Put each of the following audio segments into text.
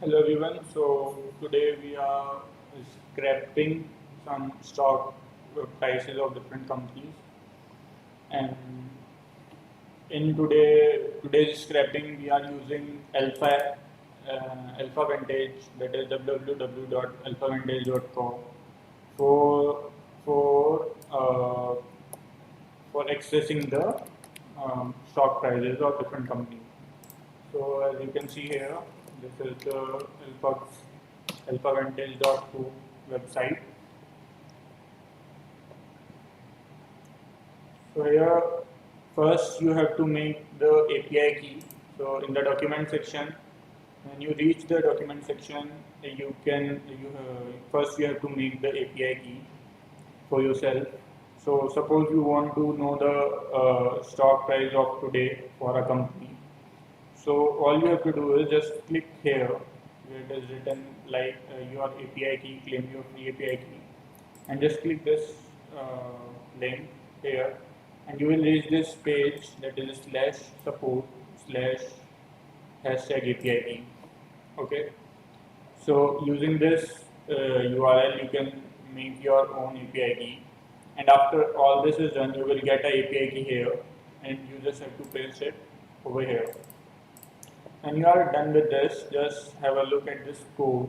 Hello everyone. So today we are scrapping some stock prices of different companies, and in today's scrapping we are using Alpha Vantage, that is www.alphavantage.com for for uh, for accessing the stock prices of different companies. So as you can see here, this is the alphavantage.co website. So here, first you have to make the API key. So in the document section, when you reach the document section, first you have to make the API key for yourself. So suppose you want to know the stock price of today for a company. So all you have to do is just click here where it is written like your API key, claim your free API key, and just click this link here, and you will reach this page that is /support/ hashtag API key. Okay, so using this URL, you can make your own API key, and after all this is done, you will get a API key here, and you just have to paste it over here. When you are done with this, just have a look at this code.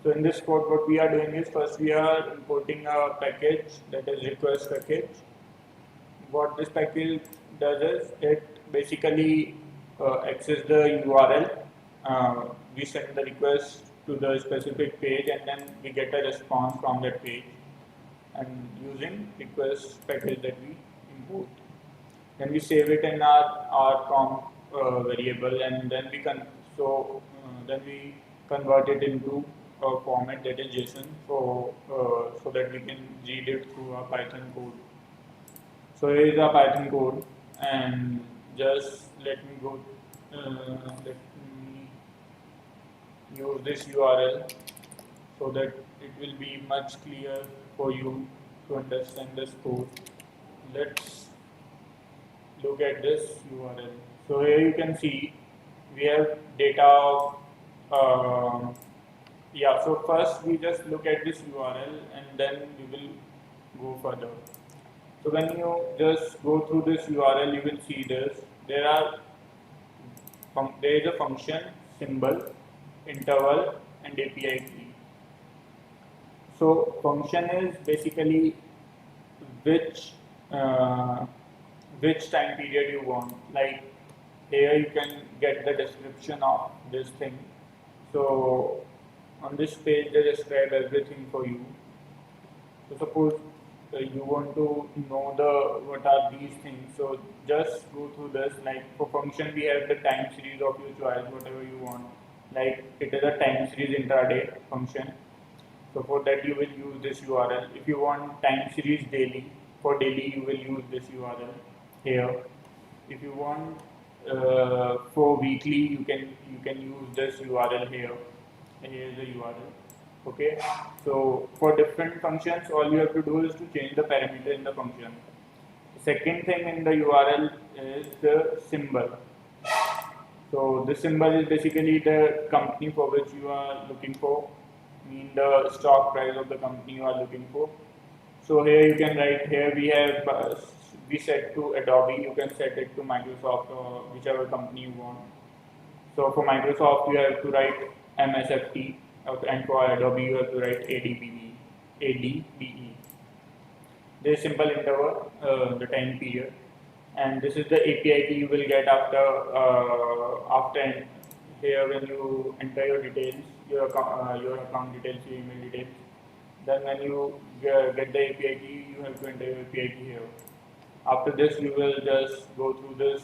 So in this code, what we are doing is first we are importing a package, that is request package. What this package does is it basically access the URL. We send the request to the specific page, and then we get a response from that page, and using request package that we import. Then we save it in our com variable, and then then we convert it into a format that is JSON, so that we can read it through our Python code. So here is our Python code, and just let me go. Let me use this URL so that it will be much clearer for you to understand this code. Let's look at this URL. So here you can see we have data of yeah. So first we just look at this URL, and then we will go further. So when you just go through this URL, you will see this. There is a function, symbol, interval, and API key. So function is basically which uh, which time period you want. Like here you can get the description of this thing. So on this page they describe everything for you. So suppose you want to know the what are these things. So just go through this. Like for function we have the time series of your choice, whatever you want. Like it is a time series intraday function. So for that you will use this URL. If you want time series daily, for daily you will use this URL here. If you want for weekly, you can use this URL here. And here is the URL. Okay. So for different functions, all you have to do is to change the parameter in the function. The second thing in the URL is the symbol. So this symbol is basically the company for which you are looking for, mean the stock price of the company you are looking for. So here you can write, here we set to Adobe, you can set it to Microsoft or whichever company you want. So for Microsoft you have to write MSFT, and for Adobe you have to write ADBE. There is simple interval, the time period, and this is the API key you will get after here when you enter your details, your account details, your email details. Then when you get the API key, you have to enter your API key here. After this, you will just go through this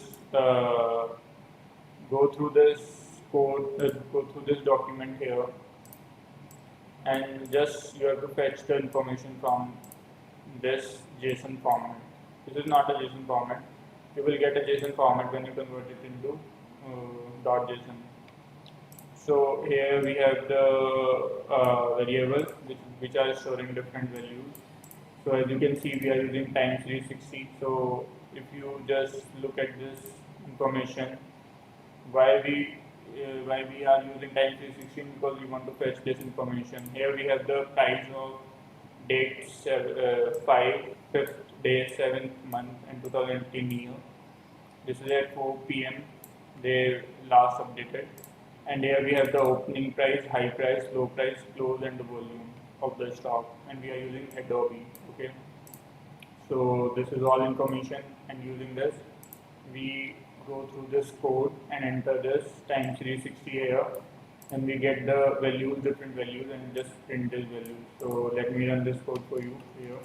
code, go through this document here, and just you have to fetch the information from this JSON format. This is not a JSON format. You will get a JSON format when you convert it into .json. So here we have the variables which are storing different values. So as you can see, we are using time series 60. So if you just look at this information, why we why we are using time series 16, because we want to fetch this information. Here we have the price of date 5th day 7th month in 2018 year. This is at 4 p.m. they last updated, and here we have the opening price, high price, low price, close, and the volume of the stock, and we are using Adobe. Okay, so this is all information, and using this we go through this code and enter this time series 60 here, and we get the values, different values, and just print this value. So let me run this code for you here.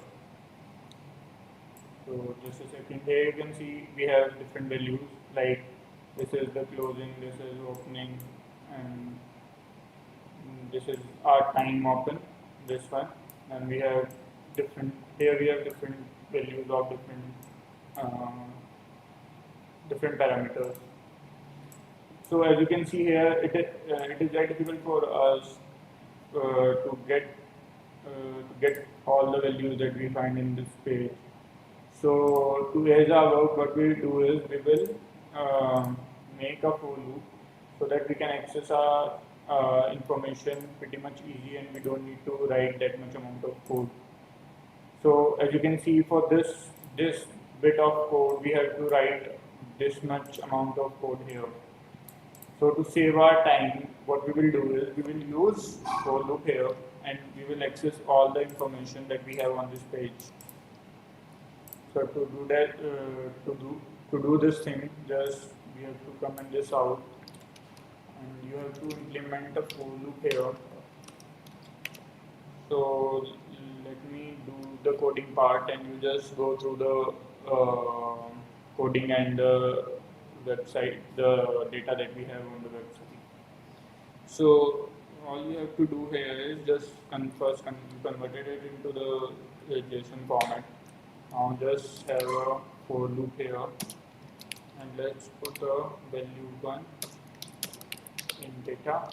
So just a second. Here you can see we have different values, like this is the closing, this is opening, and this is our time open, this one, and we have different. Here we have different values of uh, different parameters. So as you can see here, it is very difficult for us to get all the values that we find in this page. So to raise our work, what we do is we will make a for loop so that we can access our information pretty much easy, and we don't need to write that much amount of code. So as you can see, for this bit of code, we have to write this much amount of code here. So to save our time, what we will do is we will use for loop here, and we will access all the information that we have on this page. So to do that, to do this thing, just we have to comment this out, and you have to implement a for loop here. So let me do the coding part, and you just go through the coding and the website, the data that we have on the website. So all you have to do here is just first converted it into the JSON format. Now just have a for loop here, and let's put a value 1 in data.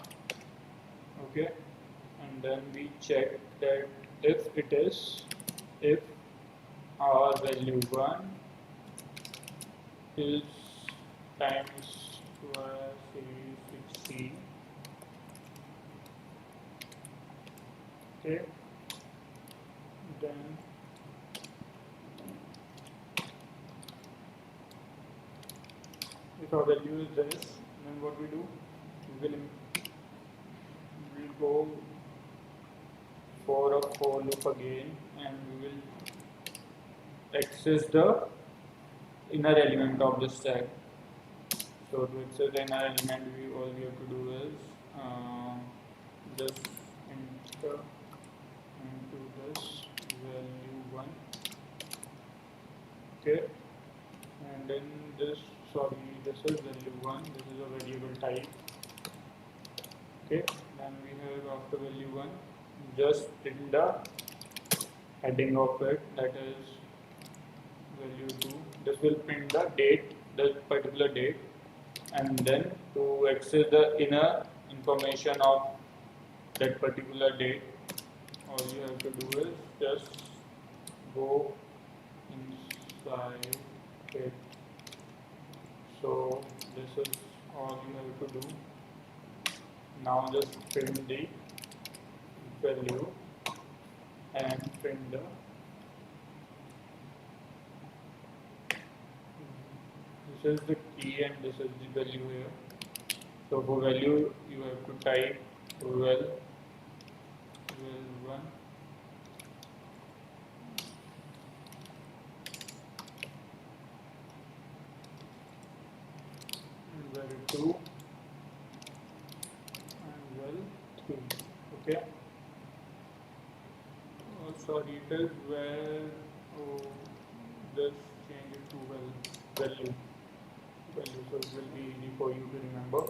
Okay, and then we check that if our value 1 is times square series 60. Okay, then if our value is this, then what we do, we will go for a for loop again, and we will access the inner element of the stack. So to access the inner element, all we have to do is just enter into this value 1. Okay, and then this is value 1, this is a variable type. Okay, then we have after value 1, just in the heading of it, that is value 2, this will print the date, the particular date, and then to access the inner information of that particular date, all you have to do is just go inside it. So this is all you have to do. Now just print the value and print the this is the key and this is the value here. So for value you have to type val 1 val 2 and val 3. Okay. Oh, sorry, it is where just change it to value. So it will be easy for you to remember.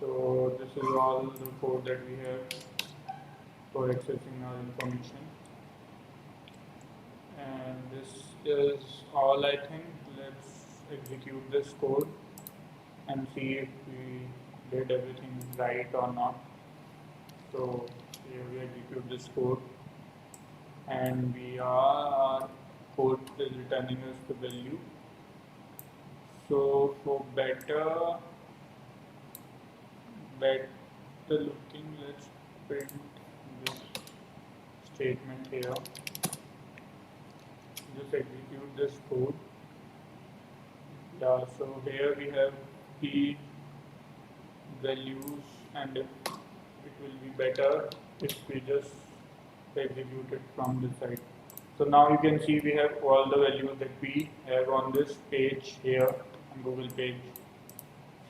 So this is all the code that we have for accessing our information, and this is all I think. Let's execute this code and see if we did everything right or not. So here we execute this code, and our code is returning us the value. So for better better looking, let's print this statement here. Just execute this code. Yeah, so here we have the values, and it will be better if we just execute it from this side. So now you can see we have all the values that we have on this page here on Google page.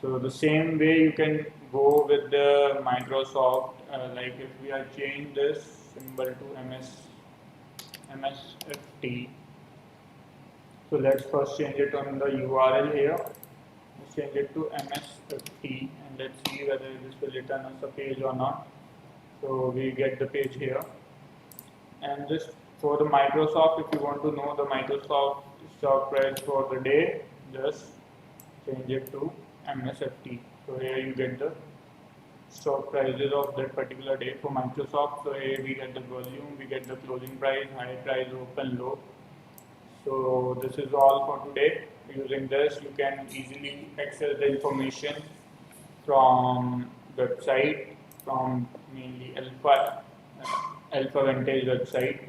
So the same way you can go with the Microsoft, like if we are change this symbol to MSFT. So let's first change it on the URL here. Let's change it to MSFT and let's see whether this will return us a page or not. So we get the page here. And just for the Microsoft, if you want to know the Microsoft stock price for the day, just change it to MSFT. So here you get the stock prices of that particular day for Microsoft. So here we get the volume, we get the closing price, high price, open, low. So this is all for today. Using this, you can easily access the information from website, from mainly Alpha Vantage website,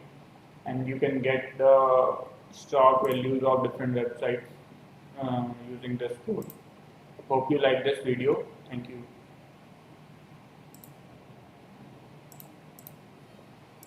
and you can get the stock values of different websites using this code. Hope you like this video. Thank you.